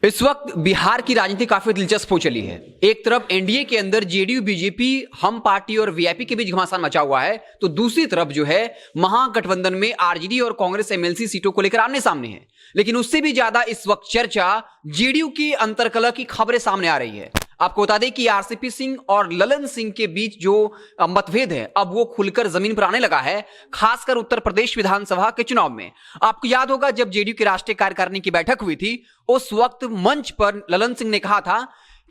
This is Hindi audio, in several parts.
इस वक्त बिहार की राजनीति काफी दिलचस्प हो चली है। एक तरफ एनडीए के अंदर जेडीयू बीजेपी हम पार्टी और वीआईपी के बीच घमासान मचा हुआ है, तो दूसरी तरफ जो है महागठबंधन में आरजेडी और कांग्रेस एमएलसी सीटों को लेकर आमने सामने है। लेकिन उससे भी ज्यादा इस वक्त चर्चा जेडीयू की अंतर्कलह की खबरें सामने आ रही है। आपको बता दें कि आरसीपी सिंह और ललन सिंह के बीच जो मतभेद है अब वो खुलकर जमीन पर आने लगा है, खासकर उत्तर प्रदेश विधानसभा के चुनाव में। आपको याद होगा जब जेडीयू की राष्ट्रीय कार्यकारिणी की बैठक हुई थी, उस वक्त मंच पर ललन सिंह ने कहा था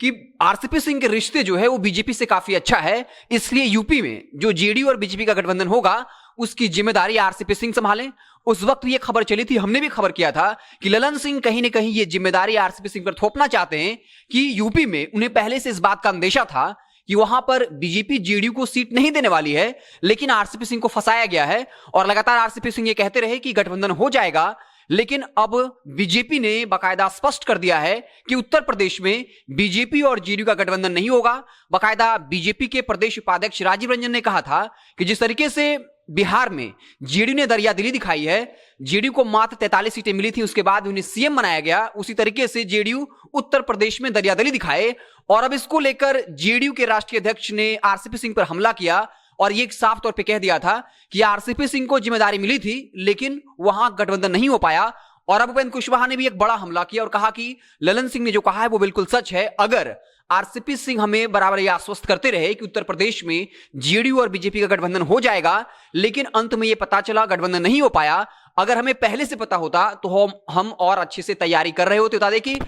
कि आरसीपी सिंह के रिश्ते जो है वो बीजेपी से काफी अच्छा है, इसलिए यूपी में जो जेडीयू और बीजेपी का गठबंधन होगा उसकी जिम्मेदारी आरसीपी सिंह संभालें। उस वक्त ये खबर चली थी, हमने भी खबर किया था कि ललन सिंह कहीं ना कहीं ये जिम्मेदारी आरसीपी सिंह पर थोपना चाहते हैं कि यूपी में उन्हें पहले से इस बात का अंदेशा था कि वहां पर बीजेपी जेडीयू को सीट नहीं देने वाली है, लेकिन आरसीपी सिंह को फंसाया गया है। और लगातार आरसीपी सिंह ये कहते रहे कि गठबंधन हो जाएगा, लेकिन अब बीजेपी ने बाकायदा स्पष्ट कर दिया है कि उत्तर प्रदेश में बीजेपी और जेडीयू का गठबंधन नहीं होगा। बाकायदा बीजेपी के प्रदेश उपाध्यक्ष राजीव रंजन ने कहा था कि जिस तरीके से बिहार में जेडीयू ने दरियादिली दिखाई है, जेडीयू को मात्र 43 सीटें मिली थी, उसके बाद उन्हें सीएम बनाया गया, उसी तरीके से जेडीयू उत्तर प्रदेश में दरियादिली दिखाए। और अब इसको लेकर जेडीयू के राष्ट्रीय अध्यक्ष ने आरसीपी सिंह पर हमला किया और ये साफ तौर पे कह दिया था कि आरसीपी सिंह को जिम्मेदारी मिली थी, लेकिन वहां गठबंधन नहीं हो पाया। और अब उपेंद्र कुशवाहा ने भी एक बड़ा हमला किया और कहा कि ललन सिंह ने जो कहा है वो बिल्कुल सच है। अगर आरसीपी सिंह हमें बराबर यह आश्वस्त करते रहे कि उत्तर प्रदेश में जेडीयू और बीजेपी का गठबंधन हो जाएगा, लेकिन अंत में यह पता चला गठबंधन नहीं हो पाया, अगर हमें पहले से पता होता तो हम और अच्छे से तैयारी कर रहे होते। बता दें कि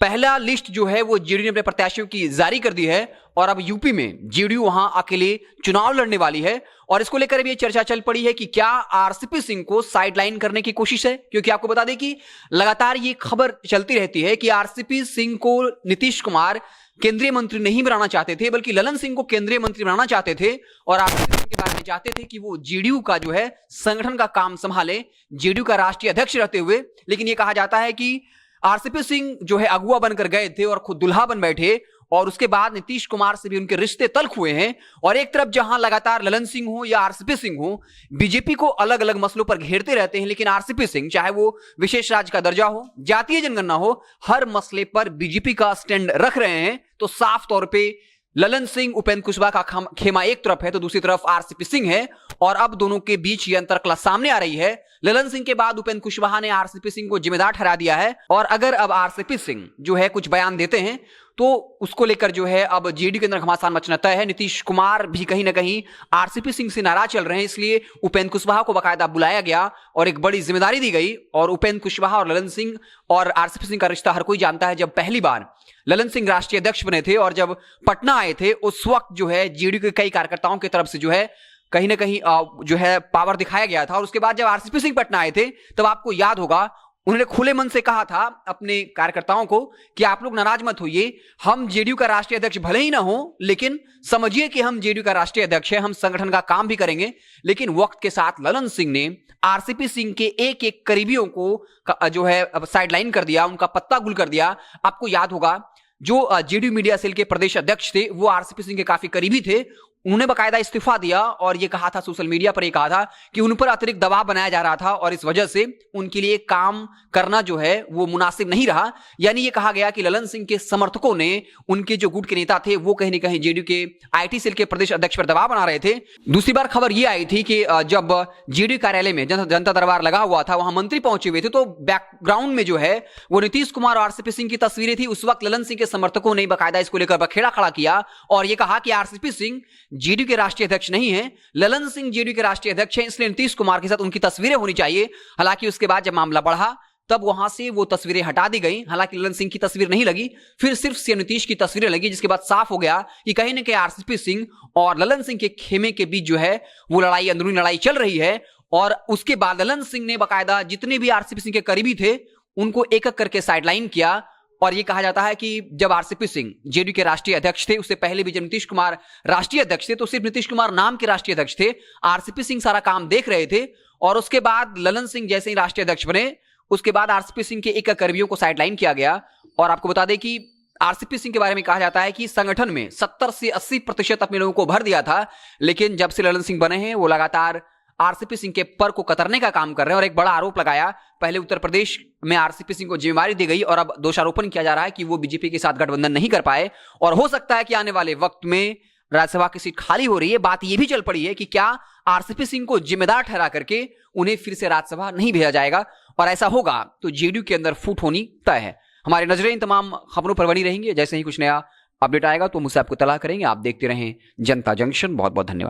पहला लिस्ट जो है वो जेडीयू ने अपने प्रत्याशियों की जारी कर दी है और अब यूपी में जेडीयू वहां अकेले चुनाव लड़ने वाली है। और इसको लेकर अब ये चर्चा चल पड़ी है कि क्या आरसीपी सिंह को साइडलाइन करने की कोशिश है, क्योंकि आपको बता दें कि लगातार ये खबर चलती रहती है कि आरसीपी सिंह को नीतीश कुमार केंद्रीय मंत्री नहीं बनाना चाहते थे, बल्कि ललन सिंह को केंद्रीय मंत्री बनाना चाहते थे। और आरसीपी सिंह के बारे में चाहते थे कि वो जेडीयू का जो है संगठन का काम संभाले, जेडीयू का राष्ट्रीय अध्यक्ष रहते हुए। लेकिन यह कहा जाता है कि आरसीपी सिंह जो है अगुआ बनकर गए थे और खुद दुल्हा बन बैठे, और उसके बाद नीतीश कुमार से भी उनके रिश्ते तल्ख हुए हैं। और एक तरफ जहां लगातार ललन सिंह हो या आरसीपी सिंह हो, बीजेपी को अलग अलग मसलों पर घेरते रहते हैं, लेकिन आरसीपी सिंह चाहे वो विशेष राज्य का दर्जा हो, जातीय जनगणना हो, हर मसले पर बीजेपी का स्टैंड रख रहे हैं। तो साफ तौर पे ललन सिंह उपेंद्र कुशवाहा का खेमा एक तरफ है तो दूसरी तरफ आरसीपी सिंह है, और अब दोनों के बीच ये अंतरकलह सामने आ रही है। ललन सिंह के बाद उपेंद्र कुशवाहा ने आरसीपी सिंह को जिम्मेदार ठहरा दिया है, और अगर अब आरसीपी सिंह जो है कुछ बयान देते हैं तो उसको लेकर जो है अब जेडीयू के अंदर घमासान मचना तय है। नीतीश कुमार भी कहीं ना कहीं आरसीपी सिंह से नाराज चल रहे हैं, इसलिए उपेंद्र कुशवाहा को बाकायदा बुलाया गया और एक बड़ी जिम्मेदारी दी गई। और उपेंद्र कुशवाहा और ललन सिंह और आरसीपी सिंह का रिश्ता हर कोई जानता है। जब पहली बार ललन सिंह राष्ट्रीय अध्यक्ष बने थे और जब पटना आए थे, उस वक्त जो है जेडीयू के कई कार्यकर्ताओं की तरफ से जो है कहीं ना कहीं जो है पावर दिखाया गया था। और उसके बाद जब आरसीपी सिंह पटना आए थे, तब आपको याद होगा उन्होंने खुले मन से कहा था अपने कार्यकर्ताओं को कि आप लोग नाराज मत होइए, हम जेडीयू का राष्ट्रीय अध्यक्ष भले ही ना हो, लेकिन समझिए कि हम जेडीयू का राष्ट्रीय अध्यक्ष है, हम संगठन का काम भी करेंगे। लेकिन वक्त के साथ ललन सिंह ने आरसीपी सिंह के एक एक करीबियों को जो है साइडलाइन कर दिया, उनका पत्ता गुल कर दिया। आपको याद होगा जो जेडीयू मीडिया सेल के प्रदेश अध्यक्ष थे वो आरसीपी सिंह के काफी करीबी थे, उन्होंने बकायदा इस्तीफा दिया और ये कहा था सोशल मीडिया पर, ये कहा था कि उन पर अतिरिक्त दबाव बनाया जा रहा था और इस वजह से उनके लिए काम करना जो है वो मुनासिब नहीं रहा। यानी ये कहा गया कि ललन सिंह के समर्थकों ने, उनके जो गुट के नेता थे वो कहीं ना कहीं जेडीयू के आईटी सेल के प्रदेश अध्यक्ष पर दबाव बना रहे थे। दूसरी बार खबर ये आई थी कि जब जेडीयू कार्यालय में जनता दरबार लगा हुआ था, वहां मंत्री पहुंचे हुए थे, तो बैकग्राउंड में जो है वो नीतीश कुमार और आरसीपी सिंह की तस्वीरें थी। उस वक्त ललन सिंह के समर्थकों ने बाकायदा इसको लेकर बखेड़ा खड़ा किया और ये कहा कि आरसीपी सिंह जेडीयू के राष्ट्रीय अध्यक्ष नहीं है, ललन सिंह जेडीयू के राष्ट्रीय अध्यक्ष हैं, इसलिए नीतीश कुमार के साथ उनकी तस्वीरें होनी चाहिए। हालांकि उसके बाद जब मामला बढ़ा तब वहां से वो तस्वीरें हटा दी गई। हालांकि ललन सिंह की तस्वीर नहीं लगी, फिर सिर्फ सीएम नीतीश की तस्वीरें लगी, जिसके बाद साफ हो गया कि कहीं ना कहीं आरसीपी सिंह और ललन सिंह के खेमे के बीच जो है वो लड़ाई, अंदरूनी लड़ाई चल रही है। और उसके बाद ललन सिंह ने बाकायदा जितने भी आरसीपी सिंह के करीबी थे उनको एक एक करके साइडलाइन किया। और ये कहा जाता है कि जब आरसीपी सिंह जेडीयू के राष्ट्रीय अध्यक्ष थे, उससे पहले भी जब नीतीश कुमार राष्ट्रीय अध्यक्ष थे तो सिर्फ नीतीश कुमार नाम के राष्ट्रीय अध्यक्ष थे, आरसीपी सिंह सारा काम देख रहे थे। और उसके बाद ललन सिंह जैसे ही राष्ट्रीय अध्यक्ष बने, उसके बाद आरसीपी सिंह के एक कर्मियों को साइडलाइन किया गया। और आपको बता दें कि आरसीपी सिंह के बारे में कहा जाता है कि संगठन में 70 से 80% अपने लोगों को भर दिया था, लेकिन जब से ललन सिंह बने हैं वो लगातार आरसीपी सिंह के पर को कतरने का काम कर रहे हैं और एक बड़ा आरोप लगाया। पहले उत्तर प्रदेश में आरसीपी सिंह को जिम्मेदारी दी गई और अब दोषारोपण किया जा रहा है कि वो बीजेपी के साथ गठबंधन नहीं कर पाए और हो सकता है कि आने वाले वक्त में राज्यसभा की सीट खाली हो रही है। बात यह भी चल पड़ी है कि क्या आरसीपी सिंह को जिम्मेदार ठहरा करके उन्हें फिर से राज्यसभा नहीं भेजा जाएगा, और ऐसा होगा तो जेडीयू के अंदर फूट होनी तय है। हमारी नजरें इन तमाम खबरों पर बनी रहेंगी। जैसे ही कुछ नया अपडेट आएगा तो मुझसे आपको तलाह करेंगे। आप देखते रहें जनता जंक्शन। बहुत बहुत धन्यवाद।